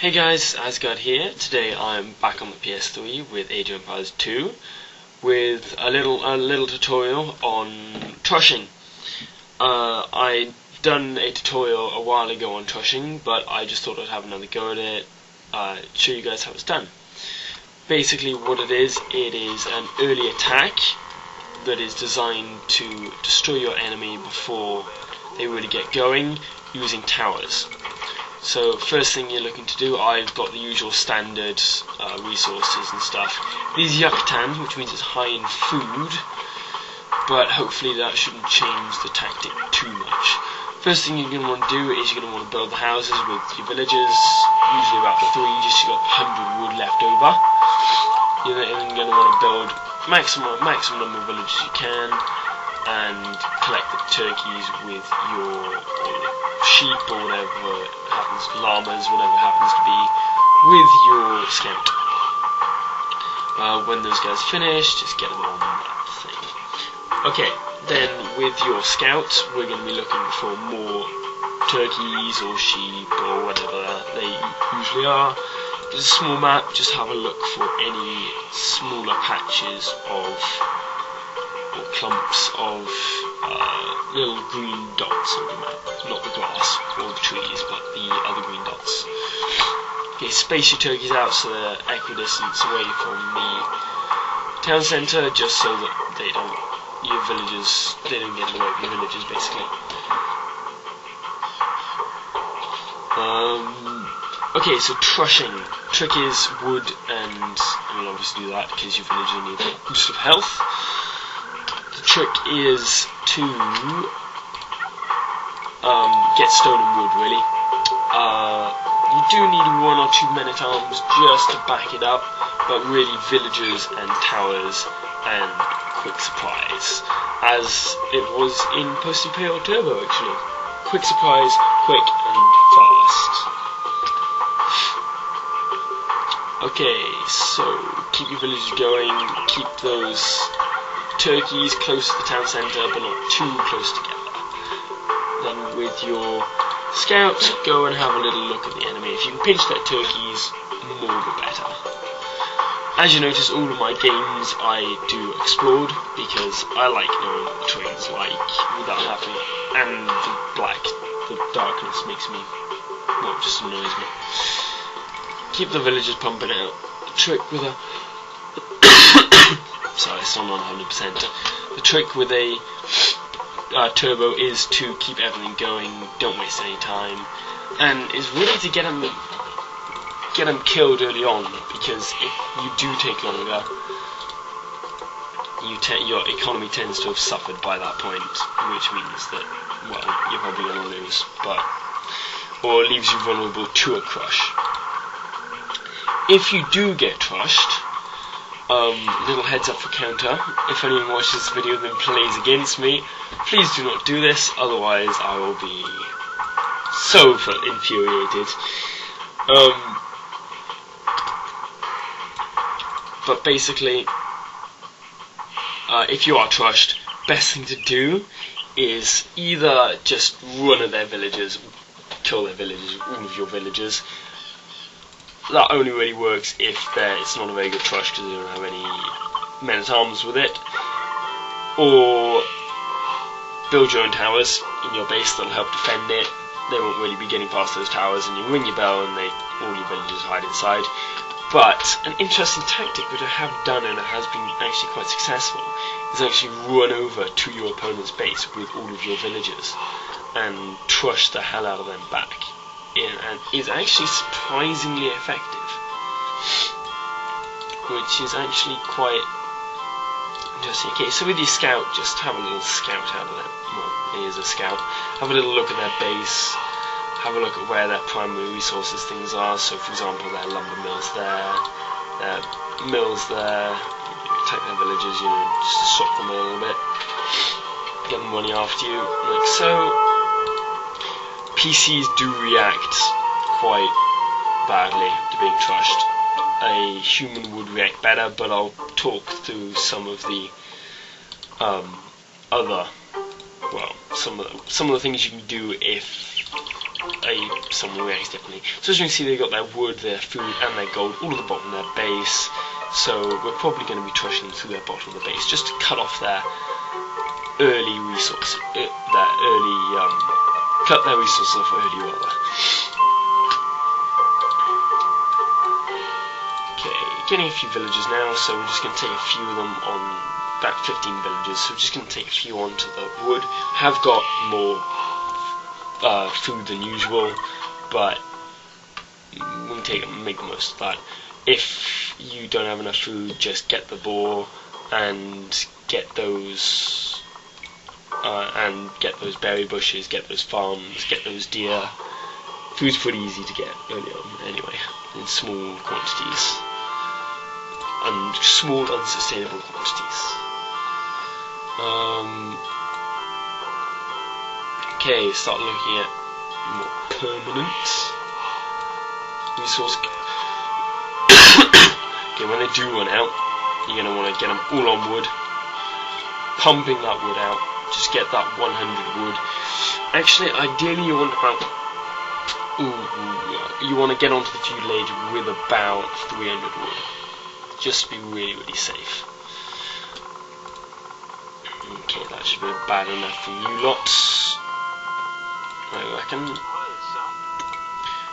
Hey guys, Asgard here. Today I'm back on the PS3 with Age of Empires 2 with a little tutorial on trushing. I done a tutorial a while ago on trushing, but I just thought I'd have another go at it, show you guys how it's done. Basically what it is an early attack that is designed to destroy your enemy before they really get going using towers. So first thing you're looking to do, I've got the usual standard resources and stuff. These Yucatan, which means it's high in food, but hopefully that shouldn't change the tactic too much. First thing you're going to want to do is you're going to want to build the houses with your villagers, usually about 3, just so you've got 100 wood left over. You're then going to want to build maximum number of villages you can, and collect the turkeys with your sheep or whatever happens, llamas, whatever happens to be, with your scout. When those guys finish, just get them on that thing. Okay, then with your scouts, we're going to be looking for more turkeys or sheep or whatever they usually are. There's a small map, just have a look for any smaller patches of or clumps of little green dots on the map. Not the grass or the trees, but the other green dots. Okay, space your turkeys out so they're equidistant away from the town centre, just so that they don't get in the way of your villagers, basically. Okay, so trushing. Trick is wood, and we'll obviously do that because your villagers need a boost of health. The trick is to get stone and wood, really. You do need 1 or 2 men-at-arms just to back it up, but really villagers and towers and quick supplies, as it was in Post-Imperial Turbo, actually. Quick supplies, quick and fast. Okay, so keep your villagers going, keep those turkeys close to the town centre, but not too close together. Then with your scouts, go and have a little look at the enemy. If you can pinch their turkeys, more the better. As you notice, all of my games I do explode, because I like knowing what the terrain's like without having it, and the darkness makes me, well, just annoys me. Keep the villagers pumping out. The trick with a sorry, still not 100%. The trick with a turbo is to keep everything going, don't waste any time, and is really to get them killed early on, because if you do take longer, your economy tends to have suffered by that point, which means that, well, you're probably going to lose, or it leaves you vulnerable to a crush. If you do get trushed, little heads up for counter, if anyone watches this video then plays against me, please do not do this, otherwise I will be so infuriated. But basically, if you are trushed, best thing to do is either just run at their villagers, kill their villagers, all of your villagers. That only really works if it's not a very good trush because they don't have any men-at-arms with it. Or build your own towers in your base that'll help defend it. They won't really be getting past those towers, and you ring your bell and all your villagers hide inside. But an interesting tactic which I have done and it has been actually quite successful is actually run over to your opponent's base with all of your villagers and trush the hell out of them back. And is actually surprisingly effective, which is actually quite interesting. Okay, so with your scout, just have a little scout out of them. Well, he is a scout. Have a little look at their base, have a look at where their primary resources things are. So for example, their lumber mills there, their mills there. Attack their villages, just to shock them a little bit, get them running after you, like so. PCs do react quite badly to being trushed. A human would react better, but I'll talk through some of the some of the things you can do if someone reacts differently. So as you can see, they got their wood, their food, and their gold all at the bottom of their base. So we're probably going to be trushing through their bottom of the base just to cut off their early resource, cut their resources off early rather. Okay, getting a few villagers now, so we're just going to take a few of them on, about 15 villagers, so we're just going to take a few onto the wood. Have got more food than usual, but we can make the most of that. If you don't have enough food, just get the boar and get those berry bushes, get those farms, get those deer. Food's pretty easy to get early on anyway, in small quantities, and small unsustainable quantities. Okay, start looking at more permanent resource. Okay, when they do run out, you're going to want to get them all on wood, pumping that wood out, just get that 100 wood. Actually, ideally you want about, you want to get onto the feudal age with about 300 wood, just to be really, really safe. Okay, that should be bad enough for you lots, I reckon.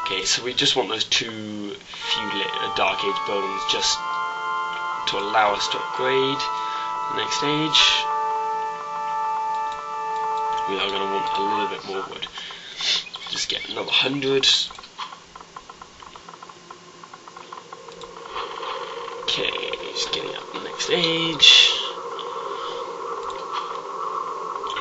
Okay, so we just want those two feudal Dark Age buildings just to allow us to upgrade the next stage. We are going to want a little bit more wood. Just get another 100. Okay, just getting up the next stage.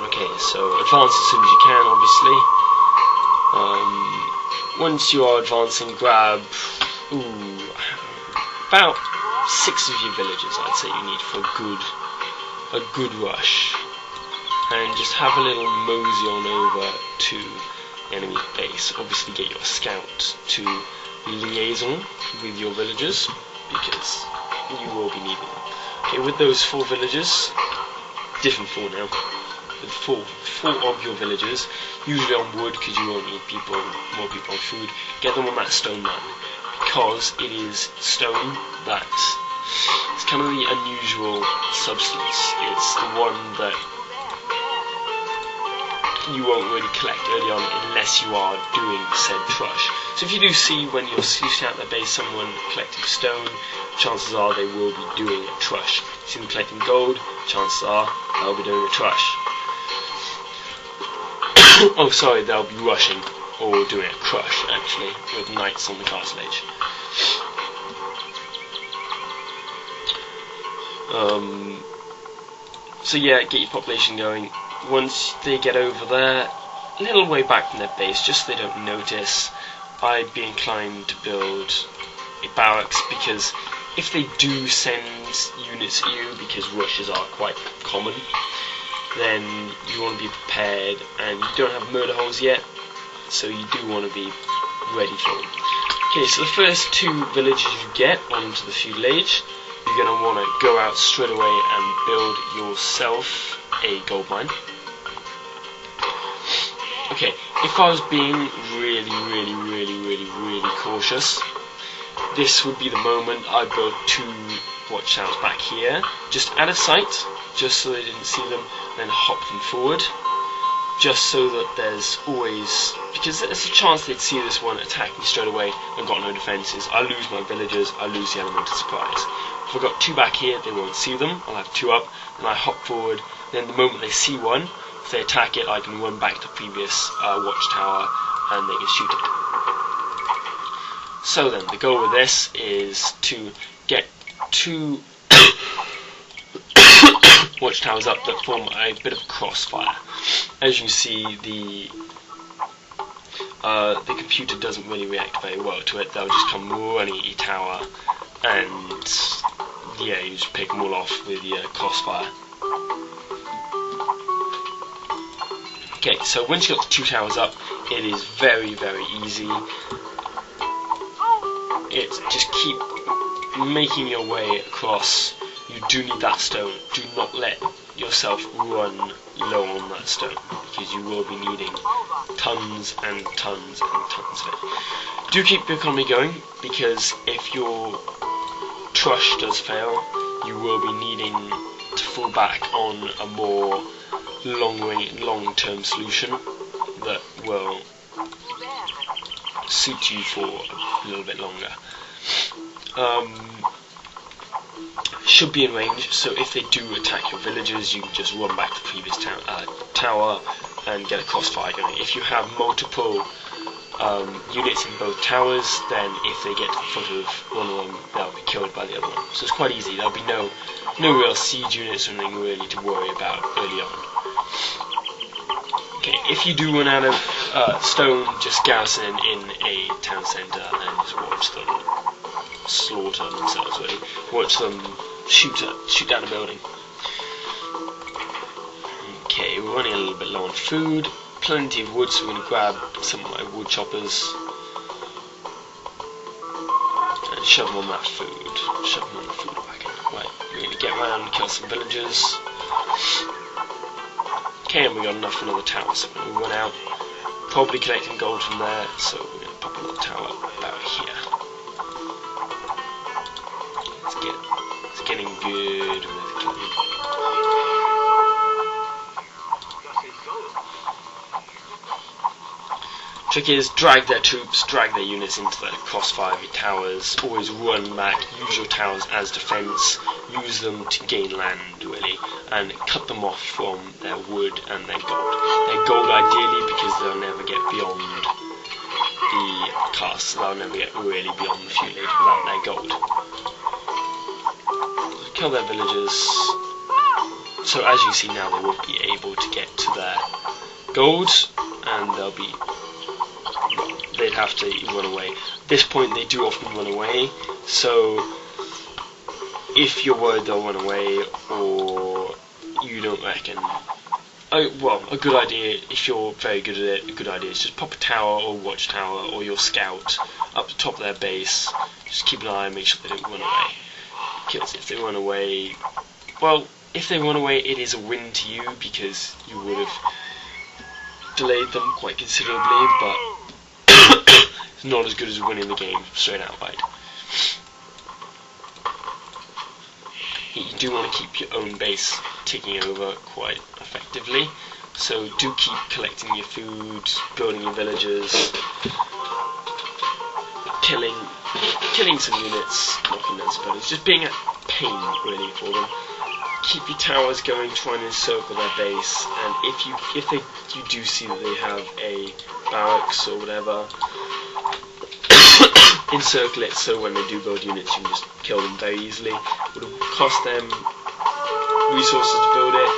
Okay, so advance as soon as you can, obviously. Once you are advancing, grab about 6 of your villagers, I'd say you need for a good rush, and just have a little mosey on over to the enemy base. Obviously, get your scout to liaison with your villagers because you will be needing them. Okay, with those 4 villagers, different 4 now. With 4 of your villagers, usually on wood because you won't need more people on food. Get them on that stone man, because it is stone that it's kind of the unusual substance. It's the one that you won't really collect early on unless you are doing said trush. So if you do see when you're shooting out their base someone collecting stone, chances are they will be doing a trush. If you see them collecting gold, chances are they'll be doing a trush. Oh, sorry, they'll be rushing or doing a crush, actually, with knights on the castle age. So yeah, get your population going. Once they get over there, a little way back from their base, just so they don't notice, I'd be inclined to build a barracks, because if they do send units at you, because rushes are quite common, then you want to be prepared, and you don't have murder holes yet, so you do want to be ready for them. Okay, so the first 2 villages you get onto the feudal age, you're going to want to go out straight away and build yourself a gold mine. Okay, if I was being really cautious, this would be the moment I build 2 watchtowers back here, just out of sight, just so they didn't see them, then hop them forward, just so that there's always, because there's a chance they'd see this one, attack me straight away, and got no defences. I lose my villagers, I lose the element of surprise. If I've got 2 back here, they won't see them, I'll have 2 up, and I hop forward, then the moment they see one, if they attack it, I can run back to the previous watchtower, and they can shoot it. So then, the goal with this is to get 2 watchtowers up that form a bit of crossfire. As you see, the computer doesn't really react very well to it. They'll just come running at your tower, and yeah, you just pick them all off with your crossfire. Okay, so once you've got the 2 towers up, it is very easy. It's just keep making your way across. You do need that stone. Do not let yourself run low on that stone, because you will be needing tons and tons and tons of it. Do keep your economy going, because if your Trush does fail, you will be needing to fall back on a more long-term solution that will suit you for a little bit longer. Should be in range, so if they do attack your villagers, you can just run back to the previous tower and get a crossfire going. If you have multiple units in both towers, then if they get to the foot of one of them, they'll be killed by the other one. So it's quite easy. There'll be no real siege units or anything really to worry about early on. Okay, if you do run out of stone, just garrison in a town centre and just watch them slaughter themselves, really. Watch them shoot down a building. Okay, we're running a little bit low on food. Plenty of wood, so we're going to grab some of my wood choppers and shove them on that food. Shove them on the food wagon. Right, we're going to get around and kill some villagers. Okay, and we got enough for another tower, so we're going to run out. Probably collecting gold from there, so we're going to pop another tower about here. It's getting good with killing. Trick is, drag their troops, drag their units into the crossfire of your towers, always run back, use your towers as defence, use them to gain land, really, and cut them off from their wood and their gold. Their gold ideally, because they'll never get beyond the castle, they'll never get really beyond the feudate without their gold. Kill their villagers, so as you see now they won't be able to get to their gold, and they'll be... they'd have to run away. At this point they do often run away, so if you're worried they'll run away or you don't reckon, well, a good idea, if you're very good at it, a good idea is just pop a tower or watchtower or your scout up the top of their base. Just keep an eye and make sure they don't run away, because if they run away, well, if they run away it is a win to you because you would have delayed them quite considerably, but it's not as good as winning the game straight outright. You do want to keep your own base ticking over quite effectively, so do keep collecting your food, building your villages, killing some units, knocking down some buildings, just being a pain really for them. Keep your towers going, trying to encircle their base, and if you do see that they have a barracks or whatever, encircle it so when they do build units you can just kill them very easily. It would cost them resources to build it.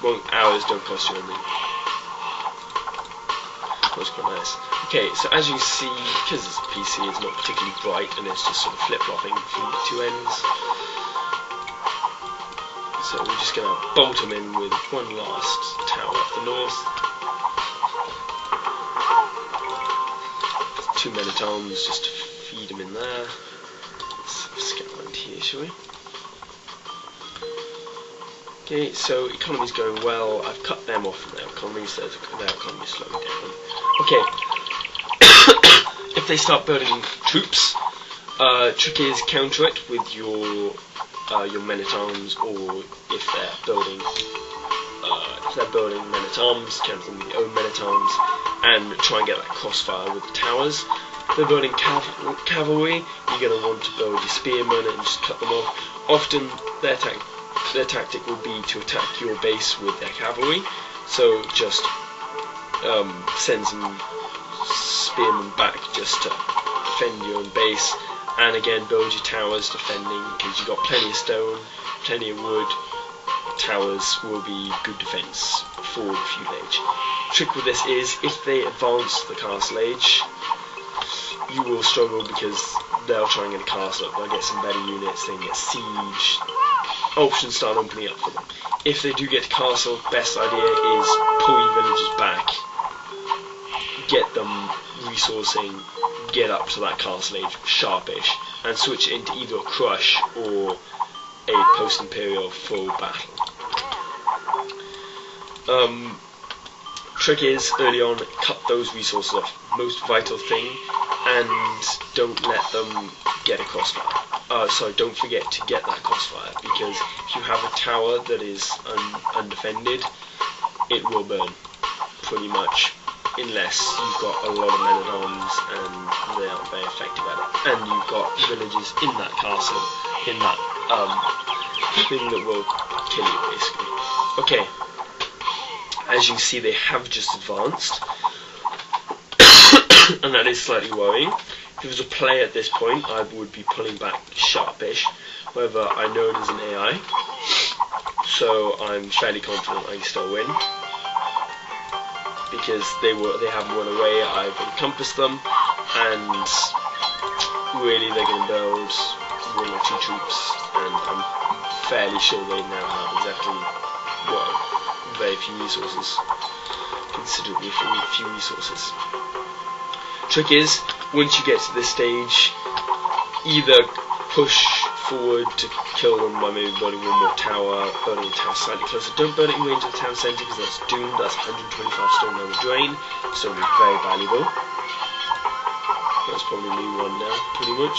Well, hours don't cost you anything. That's quite nice. Okay, so as you see, because it's a PC, it's not particularly bright and it's just sort of flip-flopping from the two ends. So we're just going to bolt them in with one last tower up the north. 2 Teutons just to feed them in there. Let's get around here, shall we? Okay, so economy's going well. I've cut them off from their economy, so their economy's slowing down. Okay, if they start building troops, trick is counter it with your men at arms, or if they're building men at arms, counter them with your own men at arms, and try and get that crossfire with the towers. If they're building cavalry, you're going to want to build your spearmen and just cut them off. Often their tactic will be to attack your base with their cavalry, so just send some spearmen back just to defend your own base, and again build your towers defending, because you've got plenty of stone, plenty of wood. Towers will be good defence for the feudal age. Trick with this is, if they advance the castle age, you will struggle because they'll try and get a castle up, they'll get some better units, they can get siege, options start opening up for them. If they do get to castle, best idea is pull your villagers back, get them resourcing, get up to that castle age sharpish, and switch it into either a crush or a post-imperial full battle. Trick is, early on, cut those resources off. Most vital thing, and don't let them get a crossfire. Sorry, don't forget to get that crossfire, because if you have a tower that is undefended, it will burn, pretty much, unless you've got a lot of men-at-arms and they aren't very effective at it. And you've got villages in that castle, in that thing that will kill you, basically. Okay, as you can see, they have just advanced, and that is slightly worrying. If it was a play at this point, I would be pulling back sharpish. However, I know it is an AI, so I'm fairly confident I can still win, because they haven't run away. I've encompassed them, and really they're going to build 1 or 2 troops, and I'm fairly sure they now have exactly, well, very few resources, considerably few resources. Trick is, once you get to this stage, either push forward to kill them by maybe building 1 more tower, building a tower slightly closer. Don't burn it in range of the town centre, because that's doomed. That's 125 stone down the drain, so it'll be very valuable. That's probably me 1 now, pretty much.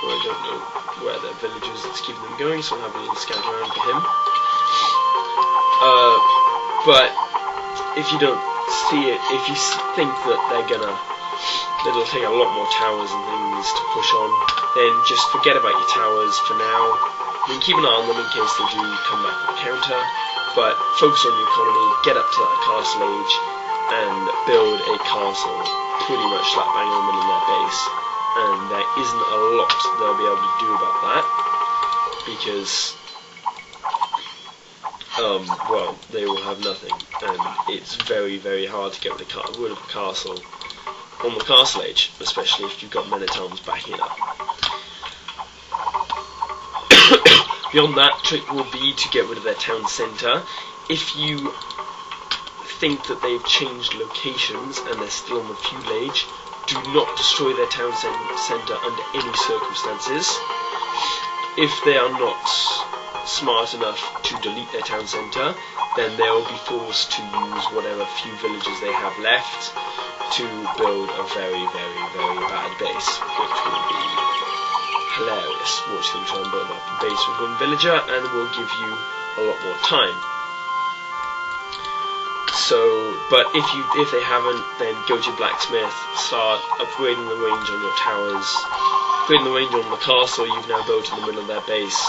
Or I don't know where their village is that's keeping them going, so I'll have a little scout around for him. But if you don't see it, if you think that it'll take a lot more towers and things to push on, then just forget about your towers for now. You can keep an eye on them in case they do come back with a counter, but focus on your economy, get up to that castle age, and build a castle pretty much slap bang in the middle of their base. And there isn't a lot they'll be able to do about that, because well, they will have nothing, and it's very, very hard to get rid of a castle on the castle age, especially if you've got men-at-arms backing it up. Beyond that, trick will be to get rid of their town centre. If you think that they've changed locations and they're still on the feudal age, do not destroy their town centre under any circumstances. If they are not smart enough to delete their town centre, then they will be forced to use whatever few villages they have left to build a very, very, very bad base, which will be hilarious. Watch them try and build up a base with 1 villager, and will give you a lot more time. So, but if they haven't, then go to your blacksmith, start upgrading the range on your towers, upgrading the range on the castle you've now built in the middle of their base,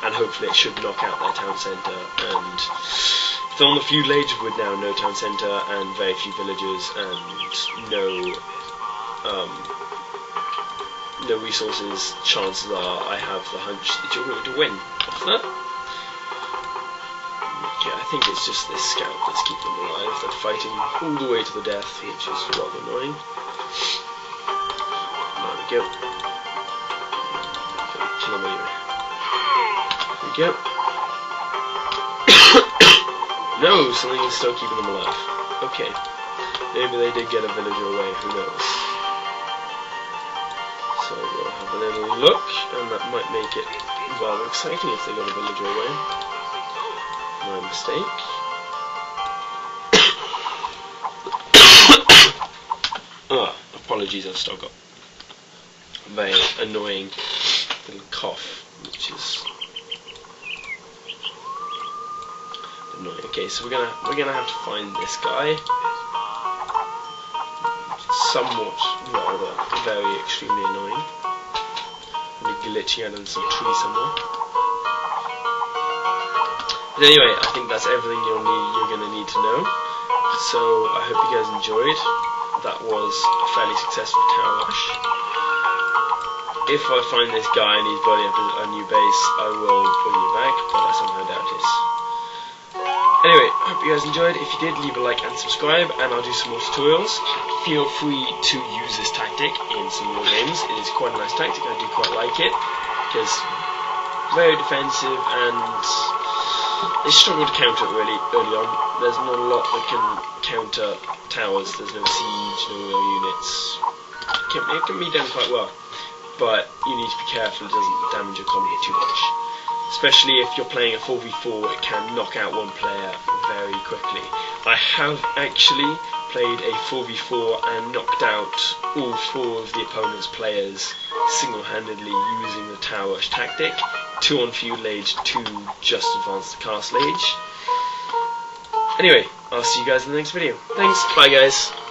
and hopefully it should knock out their town centre. And if they're on the feudal age with now no town centre and very few villagers and no resources, chances are I have the hunch that you're going to win. After that, okay, I think it's just this scout that's keeping them alive. They're fighting all the way to the death, which is rather annoying. There we go. Kill them anyway. There we go. No, something is still keeping them alive. Okay. Maybe they did get a villager away, who knows. So we'll have a little look, and that might make it rather exciting if they got a villager away. My mistake. Apologies, I've still got a very annoying little cough, which is annoying. Okay, so we're gonna have to find this guy. Somewhat, rather, very extremely annoying. Maybe glitching out on some tree somewhere. But anyway, I think that's everything you're gonna need to know. So I hope you guys enjoyed. That was a fairly successful tower rush. If I find this guy and he's building up a new base, I will bring you back, but I somehow doubt it. Anyway, I hope you guys enjoyed. If you did, leave a like and subscribe, and I'll do some more tutorials. Feel free to use this tactic in some more games. It is quite a nice tactic. I do quite like it, because very defensive, and they struggle to counter it really early on. There's not a lot that can counter towers. There's no siege, no real units. It can be done quite well, but you need to be careful it doesn't damage your economy too much. Especially if you're playing a 4v4, it can knock out one player very quickly. I have actually played a 4v4 and knocked out all 4 of the opponent's players single-handedly using the tower rush tactic. 2 on feudal age, 2 just advanced to castle age. Anyway, I'll see you guys in the next video. Thanks, bye guys.